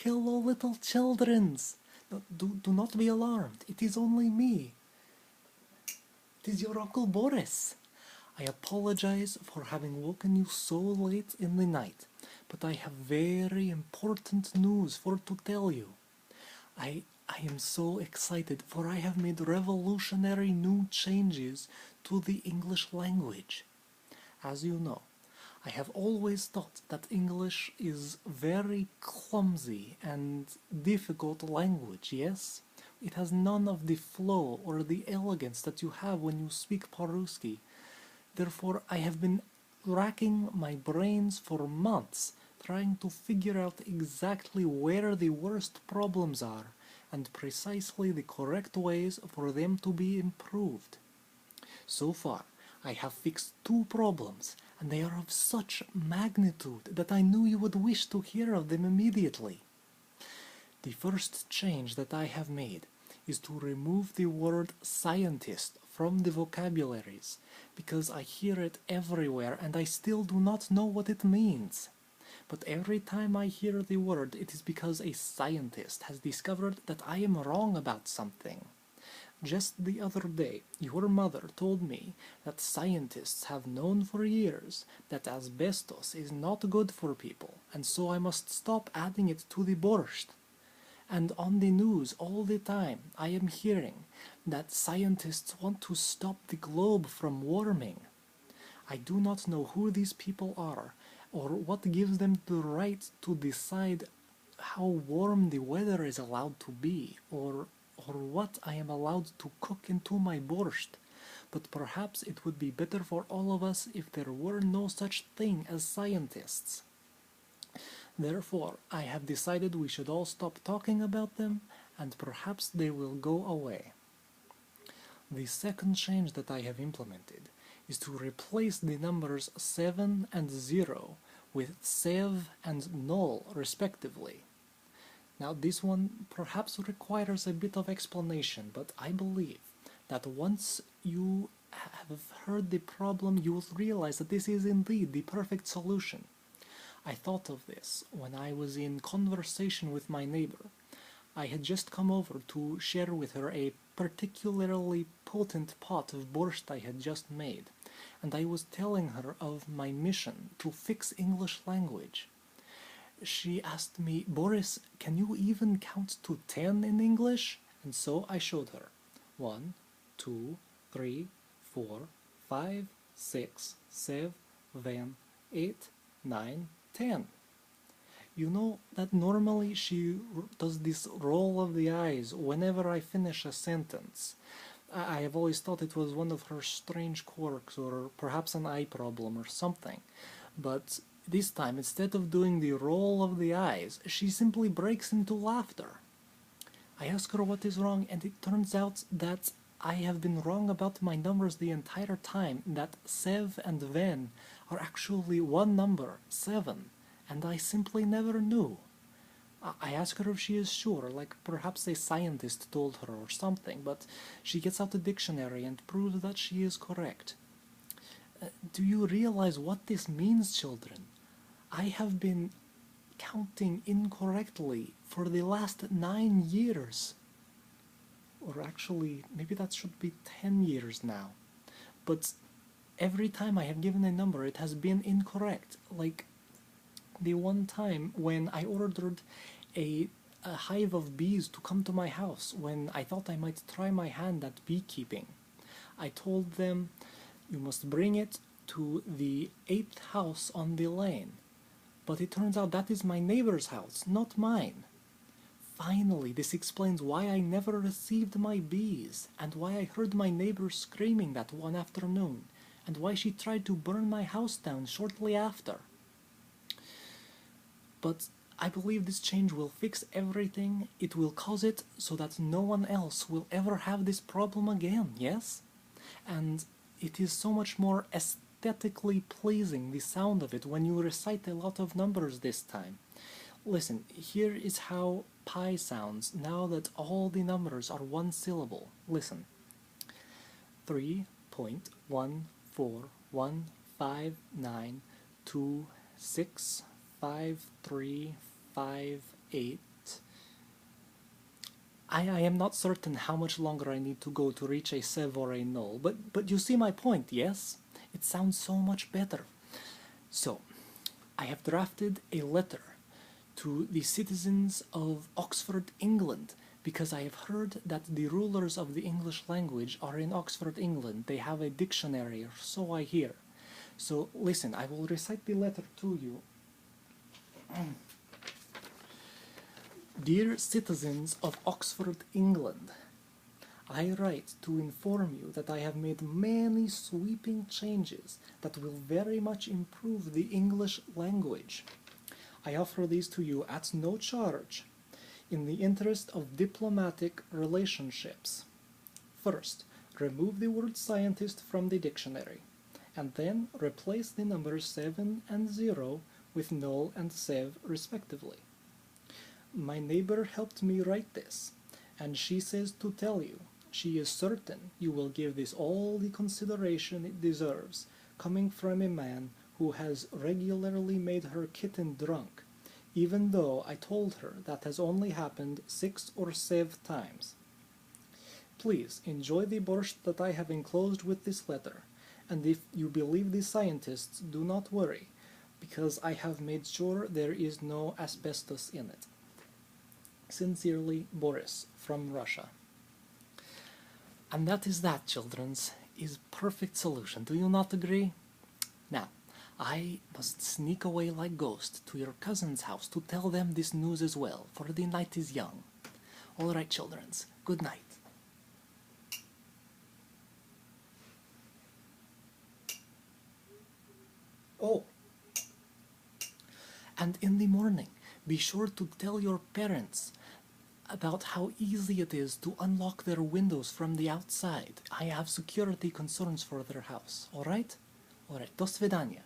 Hello, little childrens! Do not be alarmed. It is only me. It is your Uncle Boris. I apologize for having woken you so late in the night, but I have very important news for to tell you. I am so excited, for I have made revolutionary new changes to the English language. As you know, I have always thought that English is very clumsy and difficult language, yes? It has none of the flow or the elegance that you have when you speak Paruski. Therefore, I have been racking my brains for months trying to figure out exactly where the worst problems are and precisely the correct ways for them to be improved. So far, I have fixed two problems, and they are of such magnitude that I knew you would wish to hear of them immediately. The first change that I have made is to remove the word scientist from the vocabularies, because I hear it everywhere and I still do not know what it means. But every time I hear the word, it is because a scientist has discovered that I am wrong about something. Just the other day, your mother told me that scientists have known for years that asbestos is not good for people, and so I must stop adding it to the borscht. And on the news all the time, I am hearing that scientists want to stop the globe from warming. I do not know who these people are, or what gives them the right to decide how warm the weather is allowed to be, or what I am allowed to cook into my borscht, but perhaps it would be better for all of us if there were no such thing as scientists. Therefore, I have decided we should all stop talking about them, and perhaps they will go away. The second change that I have implemented is to replace the numbers 7 and 0 with sev and null respectively. Now this one perhaps requires a bit of explanation, but I believe that once you have heard the problem, you will realize that this is indeed the perfect solution. I thought of this when I was in conversation with my neighbor. I had just come over to share with her a particularly potent pot of borscht I had just made, and I was telling her of my mission to fix English language. She asked me, Boris, can you even count to 10 in English? And so I showed her. 1, 2, 3, 4, 5, 6, 7, 8, 9, 10. You know that normally she does this roll of the eyes whenever I finish a sentence. I have always thought it was one of her strange quirks, or perhaps an eye problem or something. But this time, instead of doing the roll of the eyes, she simply breaks into laughter. I ask her what is wrong, and it turns out that I have been wrong about my numbers the entire time, that sev and ven are actually one number, 7, and I simply never knew. I ask her if she is sure, like perhaps a scientist told her or something, but she gets out a dictionary and proves that she is correct. Do you realize what this means, children? I have been counting incorrectly for the last 9 years. Or actually, maybe that should be 10 years now. But every time I have given a number, it has been incorrect. Like the one time when I ordered a hive of bees to come to my house when I thought I might try my hand at beekeeping. I told them, you must bring it to the 8th house on the lane. But it turns out that is my neighbor's house, not mine. Finally, this explains why I never received my bees, and why I heard my neighbor screaming that one afternoon, and why she tried to burn my house down shortly after. But I believe this change will fix everything. It will cause it so that no one else will ever have this problem again, yes? And it is so much more aesthetically pleasing, the sound of it, when you recite a lot of numbers this time. Listen, here is how pi sounds now that all the numbers are one syllable. Listen. 3.14159265358 I am not certain how much longer I need to go to reach a sev or a null, but you see my point, yes? It sounds so much better. So, I have drafted a letter to the citizens of Oxford, England, because I have heard that the rulers of the English language are in Oxford, England. They have a dictionary, or so I hear. So, listen, I will recite the letter to you. Dear citizens of Oxford, England, I write to inform you that I have made many sweeping changes that will very much improve the English language. I offer these to you at no charge, in the interest of diplomatic relationships. First, remove the word scientist from the dictionary, and then replace the numbers 7 and 0 with null and sev respectively. My neighbor helped me write this, and she says to tell you, she is certain you will give this all the consideration it deserves, coming from a man who has regularly made her kitten drunk, even though I told her that has only happened 6 or 7 times. Please enjoy the borscht that I have enclosed with this letter, and if you believe the scientists, do not worry, because I have made sure there is no asbestos in it. Sincerely, Boris, from Russia. And that is that, childrens, is perfect solution. Do you not agree? Now, I must sneak away like ghost to your cousin's house to tell them this news as well, for the night is young. All right, childrens, good night. Oh, and in the morning, be sure to tell your parents about how easy it is to unlock their windows from the outside. I have security concerns for their house, alright? Alright, до свидания.